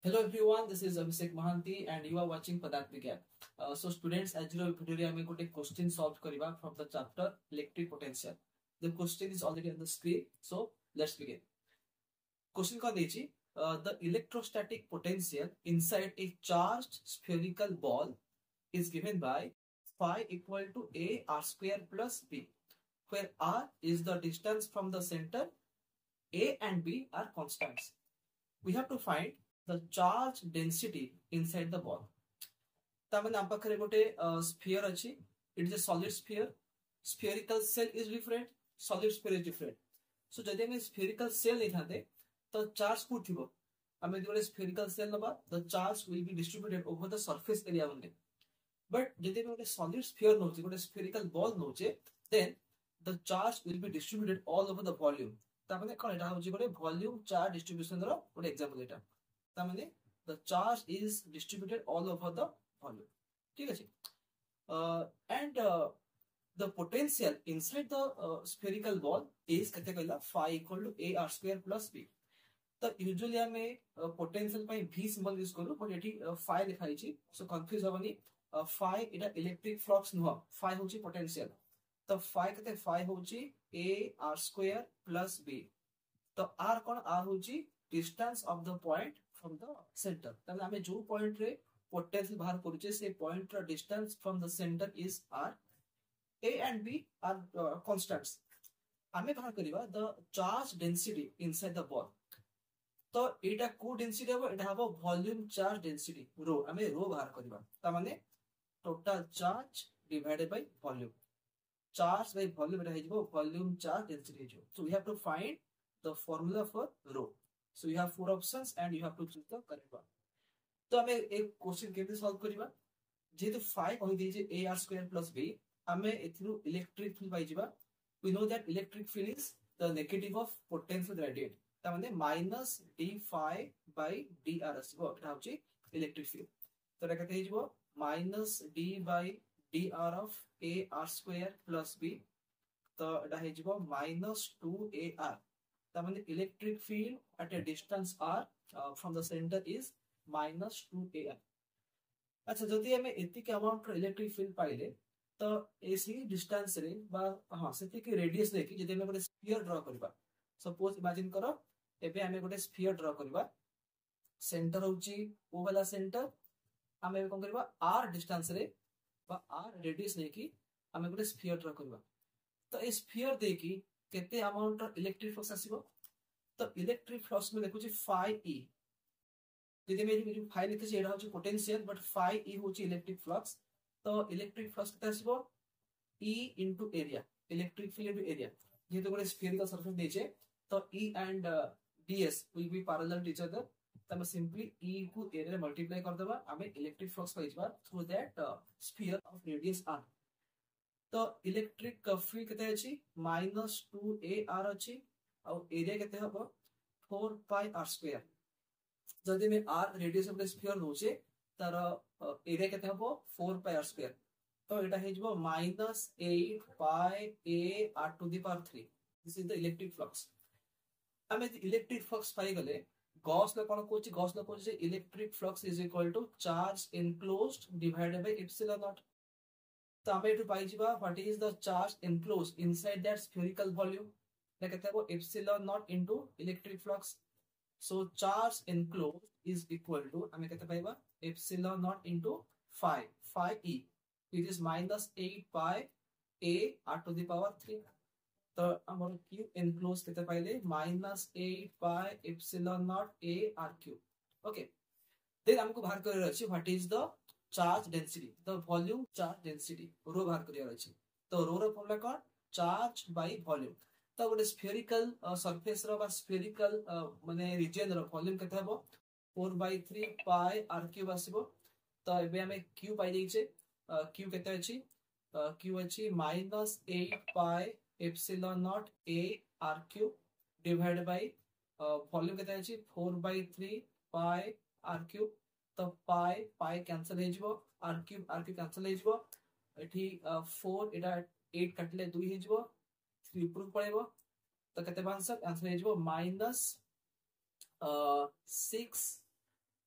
Hello everyone, this is Abhishek Mahanti and you are watching Padak Vigyan. So students, as you video ame gote question solve kariba from the chapter electric potential. The question is already on the screen, so let's begin. Question ko dechi, the electrostatic potential inside a charged spherical ball is given by phi equal to a r square plus b, where r is the distance from the center, a and b are constants. We have to find the charge density inside the ball. तामने आम पाखरे गोटे sphere अछि. It is a solid sphere. Spherical shell is different. Solid sphere is different. So जदि हम spherical shell नहीं थाते, तो charge को थिबो. हमें जो spherical shell नबा, the charge will be distributed over the surface area only. But जदि हम solid sphere नोचे, गोटे spherical ball नोचे, then the charge will be distributed all over the volume. तामने कौन एटा होची गोटे volume charge distribution रो गोटे example Etah. तामने the charge is distributed all over the volume. ठीक है जी. And the potential inside the spherical ball is कहते कहला phi equal to a r square plus b. तो usually हमें potential पे v symbol use करू, but eighty phi लिखाई छी, so confuse होवनी. Phi इटा electric flux नुहा, phi होची potential. तो phi कहते phi होची a r square plus b. तो r कौन r होची distance of the point from the center. तब हमें जो point रे potential बाहर करूचे से point रा distance from the center is r. A and b are constants. हमें बाहर करिवा the charge density inside the ball. तो एटा को density हबो, एटा हबो volume charge density rho. हमें rho बाहर करिवा. ता माने total charge divided by volume. Charge by volume Etah हेजिबो volume charge density हेजिबो. So we have to find the formula for rho. So you have four options and you have to choose the correct one. तो हमें एक question केमती solve करिवा. जेतु phi कहि देजे a r square plus b, हमें एथिरु electric field पाइ जिबा. We know that electric field is the negative of potential gradient. ता माने minus d phi by dr आसीबो. एटा होची इलेक्ट्रिक फील्ड. तो एटा कते हेजिबो minus d by dr of a r square plus b. तो एटा हेजिबो minus 2ar. ता माने electric field at a distance r from the center is minus 2ar. अच्छा जदि हमें एतिक amount electric field पाइले तो एसी डिस्टेंस रे बा हां सेति के रेडियस देखि जदि हमें गोटे स्फीयर ड्रा करबा. सपोज इमेजिन करो एबे हमें गोटे स्फीयर ड्रा करबा. सेंटर होची ओ वाला सेंटर. हमें कोन करबा r डिस्टेंस रे बा r रेडियस देखि हमें गोटे स्फीयर ड्रा करबा. तो ए स्फीयर देखि केते अमाउंट इलेक्ट्रिक फ्लक्स आसीबो. तो इलेक्ट्रिक फ्लक्स में देखु छी phi e. यदि मेरी जो phi लिखे छी एडा होची पोटेंशियल, बट phi e होची इलेक्ट्रिक फ्लक्स. तो इलेक्ट्रिक फ्लक्स केते आसीबो e into area. Electric field into area. जेहेतु गोटे स्फीयरिकल सरफेस देछे, तो e and ds will be parallel to each other. तमे सिंपली e को एरिया मल्टीप्लाई कर देबा, हमें इलेक्ट्रिक फ्लक्स पाइ जबा through that sphere of radius r. तो इलेक्ट्रिक फील्ड केते अछि -2ar अछि और एरिया केते हबो 4 pi r square. जदि में r radius of the sphere होचे तार एरिया केते हबो 4 pi r square. तो एटा हेजबो -8 pi a r to the power 3. This is the electric flux. हमें इलेक्ट्रिक फ्लक्स पाइ गले गॉस ल कोन कोची गॉस ल कोची electric flux is equal to charge enclosed divided by epsilon naught. तो हमें एटू पाइ जिबा what is the charge enclosed inside that spherical volume. कहते हैं वो epsilon naught into electric flux. So charge enclosed is equal to हमें कहते पाइबा epsilon naught into phi e, which is -8 pi a r to the power 3. तो हमर q enclosed कहते पाइले -8 pi epsilon naught a r cube. Okay, then हमको बाहर कर अछि what is the charge density, the volume charge density रो बाहर करिया अछि. तो रो रो फॉर्मूला कोन charge by volume. तो गोटे स्फेरिकल सरफेस रो बा स्फेरिकल माने रीजन रो वॉल्यूम केते हबो 4/3 पाई r क्यूब आसीबो. तो एबे हमें q पाइ दै छै. q केते अछि q अछि -8 pi epsilon not a r cube divide by volume केते अछि 4/3 पाई r क्यूब. तो पाई कैंसिल हे जिवो, r क्यूब कैंसिल हे जिवो. एठी 4 एटा 8 कटले 2 हे जिवो, 3 ऊपर पड़ेबो. तो केते आंसर हे जिवो -6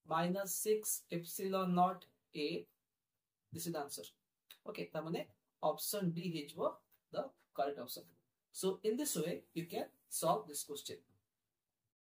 minus 6 epsilon naught A. This is the answer. Okay, that means option D is the correct option. So in this way, you can solve this question.